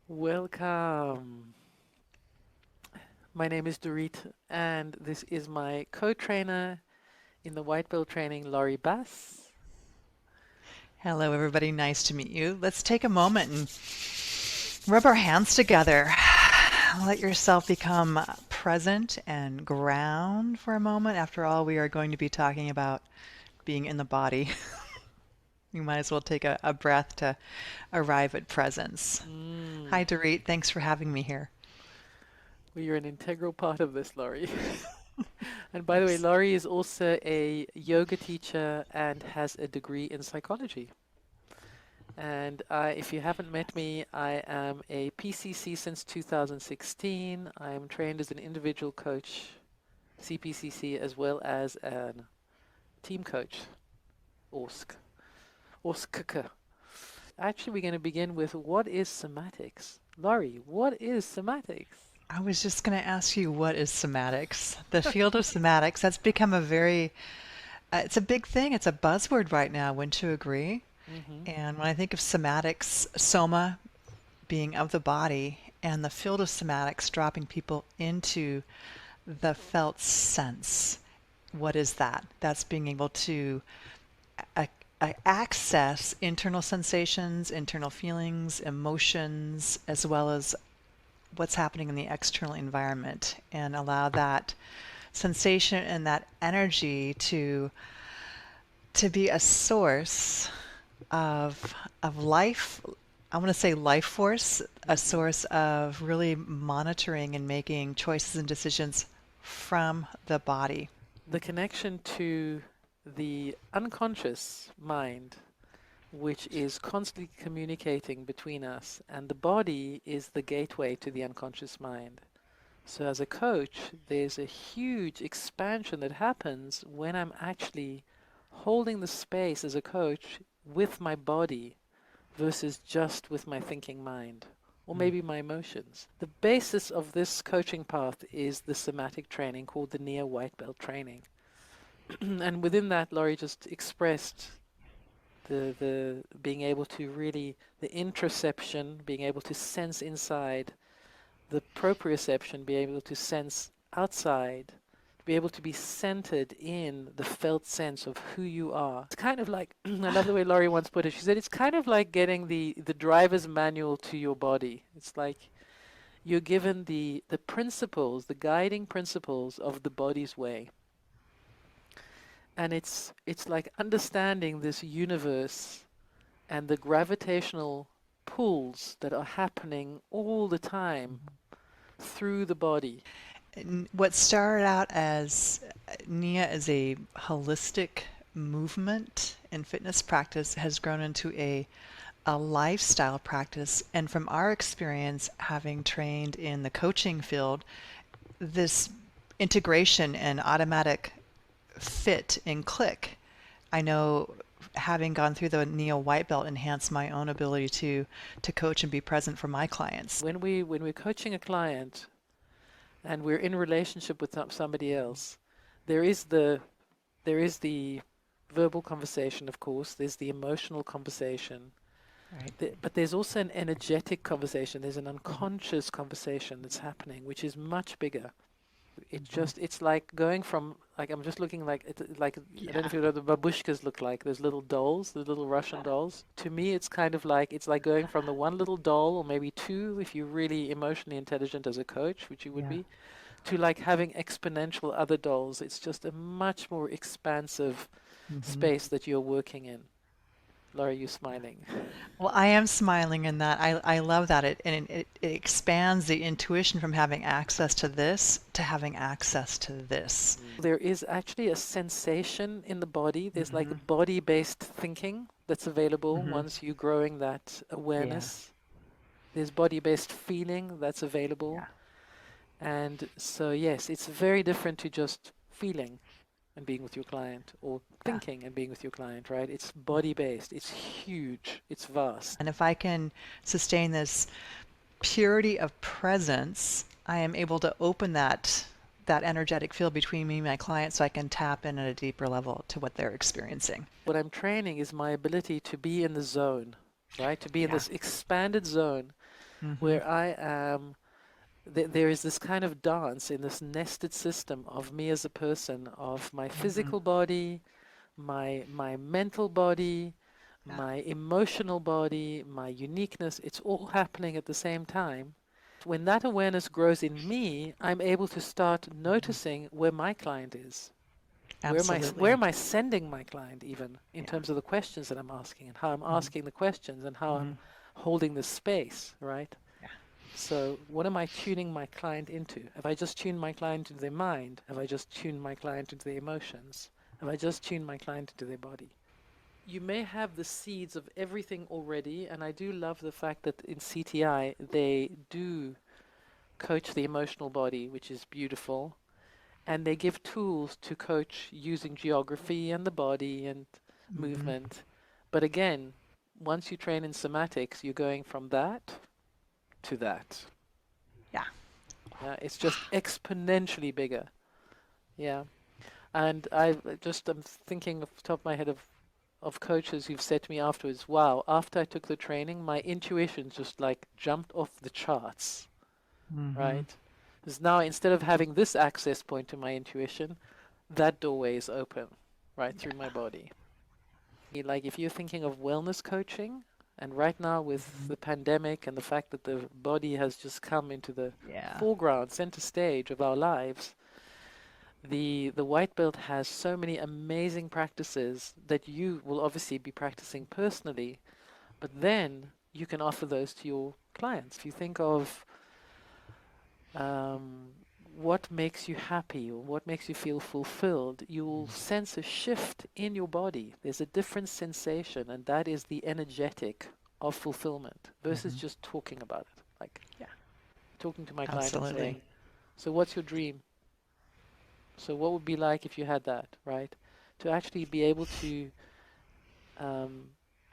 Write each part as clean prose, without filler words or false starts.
Welcome. My name is Dorit, and this is my co-trainer in the white belt training, Laurie Bass. Hello, everybody. Nice to meet you. Let's take a moment and rub our hands together. Let yourself become present and ground for a moment. After all, we are going to be talking about being in the body. You might as well take a breath to arrive at presence. Hi, Mm. Dorit. Thanks for having me here. Well, you're an integral part of this, Laurie. And by the way, Thanks. Laurie is also a yoga teacher and has a degree in psychology. And if you haven't met me, I am a PCC since 2016. I am trained as an individual coach, CPCC, as well as a team coach, ORSC. ORSCC. Actually, we're going to begin with what is somatics? Laurie, what is somatics? I was just going to ask you, what is somatics? The field of somatics, that's become it's a big thing. It's a buzzword right now. Wouldn't you agree? Hmm. And when I think of somatics, soma being of the body, and the field of somatics dropping people into the felt sense, what is that? That's being able to a- access internal sensations, internal feelings, emotions, as well as what's happening in the external environment, and allow that sensation and that energy to be a source of life. I want to say life force, a Hmm. source of really monitoring and making choices and decisions from the body. The connection to the unconscious mind, which is constantly communicating between us, and the body is the gateway to the unconscious mind. So, as a coach, there's a huge expansion that happens when I'm actually holding the space as a coach with my body versus just with my thinking mind or Mm. maybe my emotions. The basis of this coaching path is the somatic training called the Nia White Belt training. And within that, Laurie just expressed the being able to really, the interoception, being able to sense inside, the proprioception, be able to sense outside, to be able to be centered in the felt sense of who you are. It's kind of like, I love the way Laurie once put it. She said it's kind of like getting the driver's manual to your body. It's like you're given the principles, the guiding principles of the body's way. And it's like understanding this universe and the gravitational pulls that are happening all the time through the body. What started out as Nia as a holistic movement and fitness practice has grown into a lifestyle practice. And from our experience, having trained in the coaching field, this integration and automatic fit and click. I know, having gone through the Neo White Belt, enhanced my own ability to coach and be present for my clients. When we're coaching a client and we're in relationship with somebody else, there is the there is the verbal conversation, of course. There's the emotional conversation, Right. but there's also an energetic conversation. There's an Mhm. unconscious conversation that's happening, which is much bigger. Mhm. It's like going from like I'm just looking like like I don't know Yeah. if you know what the babushkas look like. Those little dolls, the little Russian dolls. To me, it's kind of like it's like going from the one little doll, or maybe two, if you're really emotionally intelligent as a coach, which you would Yeah. be, to like having exponential other dolls. It's just a much more expansive Mhm. space that you're working in. Laura, you smiling? Well, I am smiling in that. I love that it expands the intuition from having access to this to having access to this. There is actually a sensation in the body. There's like Mhm. body-based thinking that's available Mhm. once you're growing that Yeah. awareness. There's body-based feeling that's Yeah. available. And so, yes, it's very different to just feeling and being with your client or Yeah. thinking and being with your client, right? It's body-based. It's huge. It's vast. And if I can sustain this purity of presence, I am able to open that energetic field between me and my client so I can tap in at a deeper level to what they're experiencing. What I'm training is my ability to be in the zone, right? To be in Yeah. this expanded zone. Mm-hmm. where I am. There is this kind of dance in this nested system of me as a person, of my Mm-hmm. physical body, my mental body, Yeah. my emotional body, my uniqueness. It's all happening at the same time. When that awareness grows in me, I'm able to start Mm-hmm. noticing where my client is. Where Absolutely. am I sending my client, even in Yeah. terms of the questions that I'm asking and how I'm Mm-hmm. asking the questions and how Mm-hmm. I'm holding the space, right? Yeah. So what am I tuning my client into? Have I just tuned my client into their mind? Have I just tuned my client into their emotions? Have I just tuned my client into their body? You may have the seeds of everything already, and I do love the fact that in CTI they do coach the emotional body, which is beautiful, and they give tools to coach using geography and the body and Mm-hmm. movement. But again, once you train in somatics, you're going from that to that. Yeah. Yeah, it's just exponentially bigger. Yeah. And I'm thinking off the top of my head of coaches who've said to me afterwards, wow, after I took the training, my intuition just like jumped off the charts, Mm-hmm. right? Because now instead of having this access point to my intuition, that doorway is open, right, through my body. Like if you're thinking of wellness coaching, and right now with Mm-hmm. the pandemic and the fact that the body has just come into the Yeah. foreground, center stage of our lives, the white belt has so many amazing practices that you will obviously be practicing personally, but then you can offer those to your clients. If you think of um, what makes you happy or what makes you feel fulfilled, you'll sense a shift in your body. There's a different sensation, and that is the energetic of fulfillment versus Mm-hmm. just talking about it. Like Yeah. talking to my client and Absolutely. saying, so what's your dream? So what would be like if you had that, right? To actually be able to, um,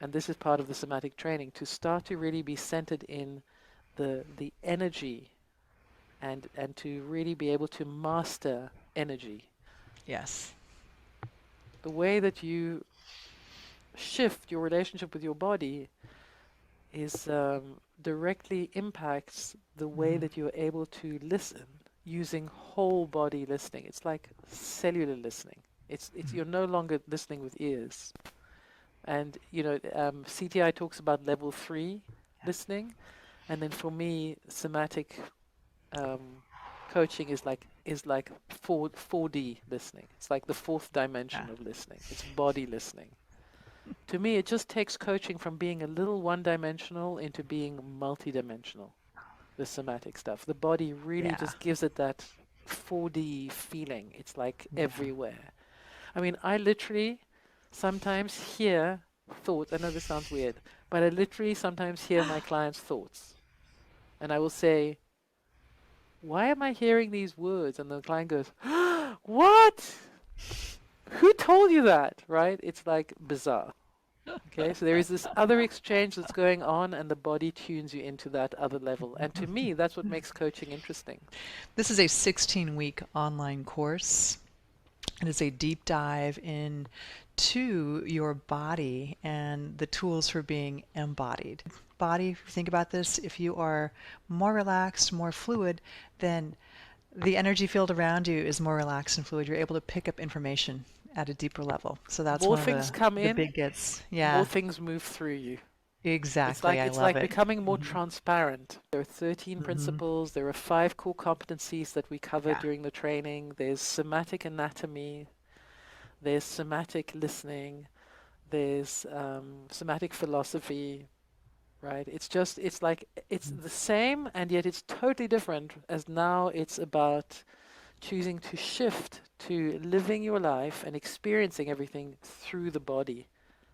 and this is part of the somatic training, to start to really be centered in the energy and to really be able to master energy. Yes. The way that you shift your relationship with your body is directly impacts the way Mm-hmm. that you're able to listen using whole body listening. It's like cellular listening. It's Mm-hmm. you're no longer listening with ears. And CTI talks about level 3 Yeah. listening, and then for me, somatic um, coaching is like 4D listening. It's like the fourth Yeah. dimension of listening. It's body listening. To me, it just takes coaching from being a little one-dimensional into being multi-dimensional. The somatic stuff. The body really Yeah. just gives it that 4D feeling. It's like Yeah. everywhere. I mean, I literally sometimes hear thoughts. I know this sounds weird, but I literally sometimes hear my clients' thoughts. And I will say, why am I hearing these words? And the client goes, what? Who told you that? Right? It's like bizarre. Okay, so there is this other exchange that's going on, and the body tunes you into that other level. And to me, that's what makes coaching interesting. This is a 16-week online course. It is a deep dive into your body and the tools for being embodied. Body, if you think about this, if you are more relaxed, more fluid, then the energy field around you is more relaxed and fluid. You're able to pick up information at a deeper level. So that's More one of things come the in, big gets. more Yeah, things move through you. It's exactly. like I it's love like it. becoming more Hmm. transparent. There are 13 Hmm. principles. There are 5 core competencies that we cover Yeah. during the training. There's somatic anatomy. There's somatic listening. There's somatic philosophy. Right? It's like it's the same and yet it's totally different. As now it's about choosing to shift to living your life and experiencing everything through the body.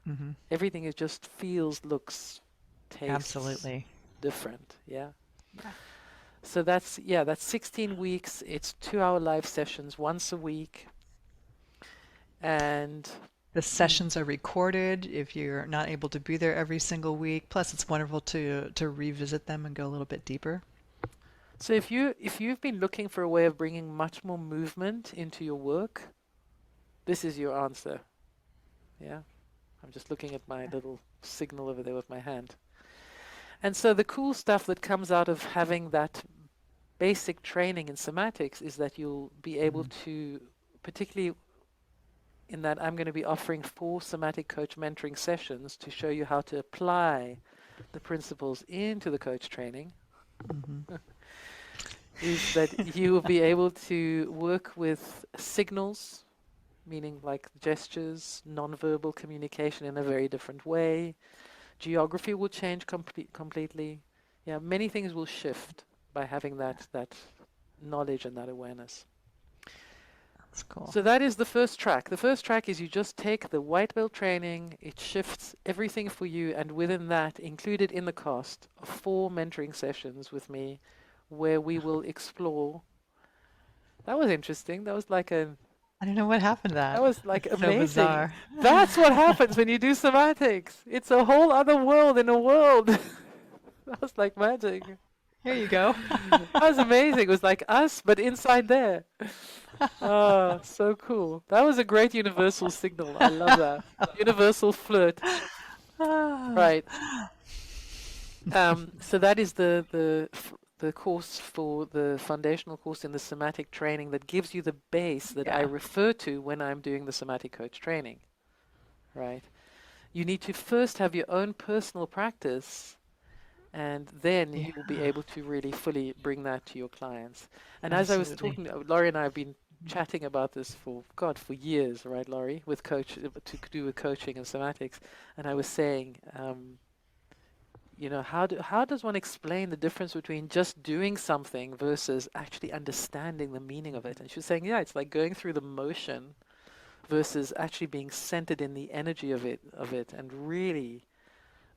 Hmm. Everything is just feels, looks, tastes Absolutely. different. Yeah. Yeah. So that's 16 weeks. It's 2-hour live sessions once a week. And The sessions are recorded if you're not able to be there every single week. Plus, it's wonderful to revisit them and go a little bit deeper. so if you've been looking for a way of bringing much more movement into your work, this is your answer. Yeah. I'm just looking at my little signal over there with my hand. And so the cool stuff that comes out of having that basic training in somatics is that you'll be able to, particularly in that I'm going to be offering 4 somatic coach mentoring sessions to show you how to apply the principles into the coach training, is that you will be able to work with signals, meaning like gestures, nonverbal communication in a very different way. Geography will change completely. Yeah, many things will shift by having that knowledge and that awareness. That's cool. So that is the first track. The first track is you just take the white belt training, it shifts everything for you, and within that, included in the cost, are 4 mentoring sessions with me where we will explore. That was interesting. That was like I don't know what happened to that that. was like That's so amazing. bizarre. That's what happens when you do somatics. It's a whole other world in a world. That was like magic. Here you go. That was amazing. It was like us, but inside there. Oh, so cool. That was a great universal signal. I love that. Universal flirt. Right. So that is the course for the foundational course in the somatic training that gives you the base that I Yeah. refer to when I'm doing the somatic coach training. Right. You need to first have your own personal practice, and then Yeah. you will be able to really fully bring that to your clients. And as I was Absolutely. talking, Laurie and I have been chatting about this for years, right, Laurie, with to do with coaching and somatics. And I was saying, how does one explain the difference between just doing something versus actually understanding the meaning of it? And she was saying, yeah, it's like going through the motion versus actually being centered in the energy of it, and really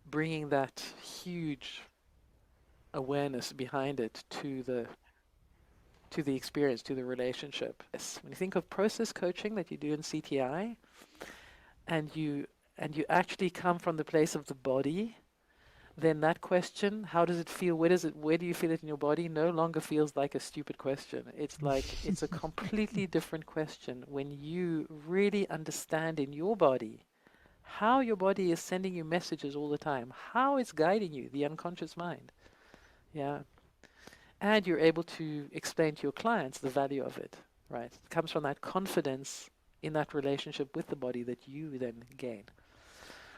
bringing that huge awareness behind it to the experience, to the relationship. Yes. When you think of process coaching that you do in CTI, and you actually come from the place of the body, then that question, how does it feel? Where do you feel it in your body? No longer feels like a stupid question. It's like it's a completely different question when you really understand in your body how your body is sending you messages all the time, how it's guiding you, the unconscious mind. Yeah. And you're able to explain to your clients the value of it, right? It comes from that confidence in that relationship with the body that you then gain.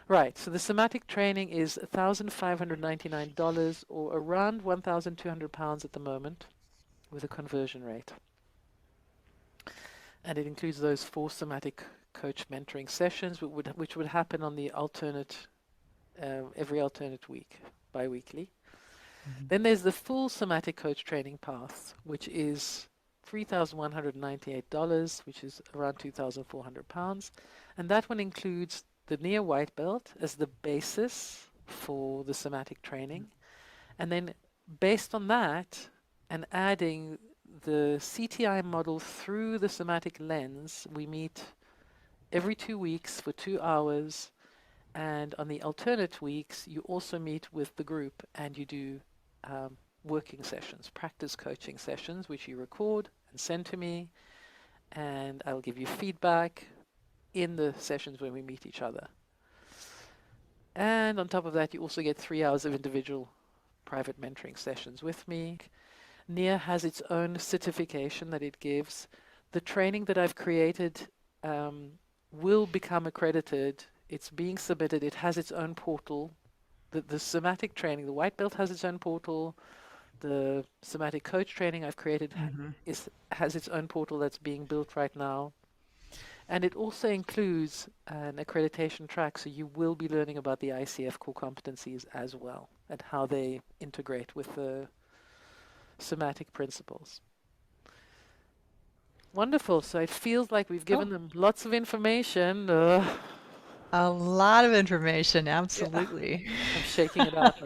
Right, so the somatic training is $1,599 or around £1,200 at the moment with a conversion rate. And it includes those 4 somatic coach mentoring sessions, which would happen on the every alternate week, bi-weekly. Then there's the full somatic coach training path, which is $3,198, which is around £2,400. And that one includes the Nia White Belt as the basis for the somatic training. And then based on that, and adding the CTI model through the somatic lens, we meet every 2 weeks for 2 hours. And on the alternate weeks, you also meet with the group and you do working sessions, practice coaching sessions, which you record and send to me. And I'll give you feedback in the sessions when we meet each other. And on top of that, you also get 3 hours of individual private mentoring sessions with me. Nia has its own certification that it gives. The training that I've created will become accredited. It's being submitted. It has its own portal. The somatic training, the white belt has its own portal. The somatic coach training I've created has its own portal that's being built right now. And it also includes an accreditation track, so you will be learning about the ICF core competencies as well, and how they integrate with the somatic principles. Wonderful. So it feels like we've given them lots of information. A lot of information, Yeah, absolutely. I'm shaking it out.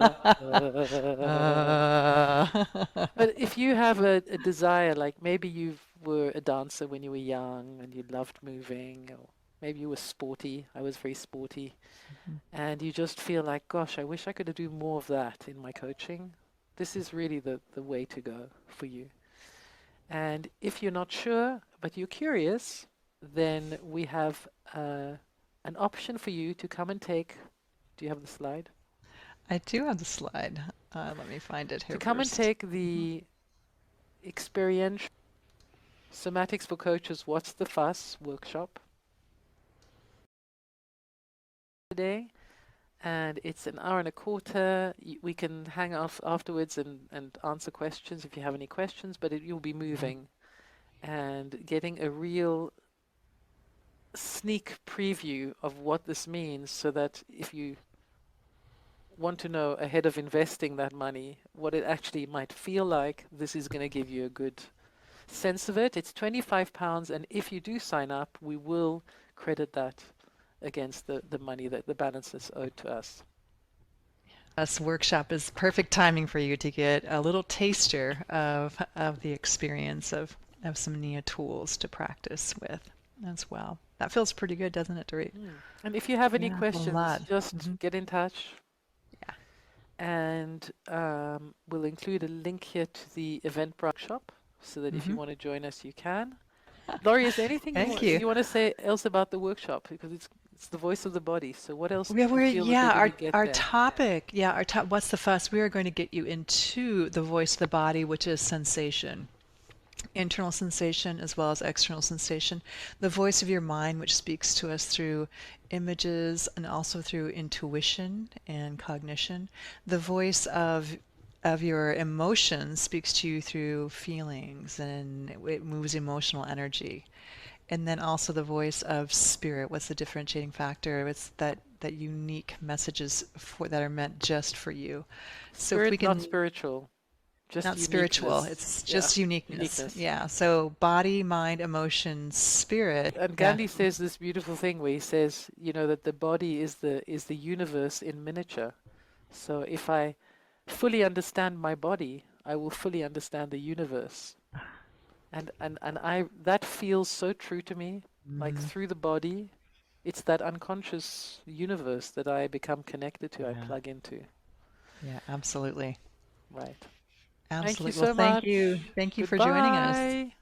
But if you have a desire, like maybe you were a dancer when you were young and you loved moving, or maybe you were sporty. I was very sporty. And you just feel like, gosh, I wish I could do more of that in my coaching. This is really the way to go for you. And if you're not sure, but you're curious, then we have an option for you to come and take. Do you have the slide? I do have the slide. Let me find it To here come and first. take the experiential Somatics for Coaches What's the Fuss workshop today. And it's an hour and a quarter. We can hang off afterwards and answer questions if you have any questions, but you'll be moving and getting a real sneak preview of what this means so that if you want to know ahead of investing that money what it actually might feel like, this is going to give you a good sense of it. It's £25, and if you do sign up, we will credit that against the money that the balance is owed to us. This workshop is perfect timing for you to get a little taster of the experience of some Nia tools to practice with as well. That feels pretty good, doesn't it, Dorit? And if you have any Yeah, a lot. questions, just get in touch. Yeah. And we'll include a link here to the Eventbrite workshop so that if you want to join us, you can. Laurie, is there anything Thank you. you want to say else about the workshop? Because it's the voice of the body. So what else Yeah, do you feel that they're going to get our there? topic, what's the fuss? We are going to get you into the voice of the body, which is sensation. Internal sensation as well as external sensation. The voice of your mind, which speaks to us through images and also through intuition and cognition. The voice of your emotions speaks to you through feelings, and it moves emotional energy. And then also the voice of spirit. What's the differentiating factor? It's that unique messages that are meant just for you. So if we Spirit, not can, spiritual, just not spiritual, uniqueness. it's Yeah, just uniqueness. uniqueness. Yeah. So body, mind, emotion, spirit. And Yeah. Gandhi says this beautiful thing where he says, that the body is the universe in miniature. So if I fully understand my body, I will fully understand the universe. And I that feels so true to me. Like Hmm. through the body, it's that unconscious universe that I become connected to, I Yeah. plug into. Yeah, absolutely. Right. Thank you Absolutely. Well, so thank you. much. Thank you for joining us. Goodbye.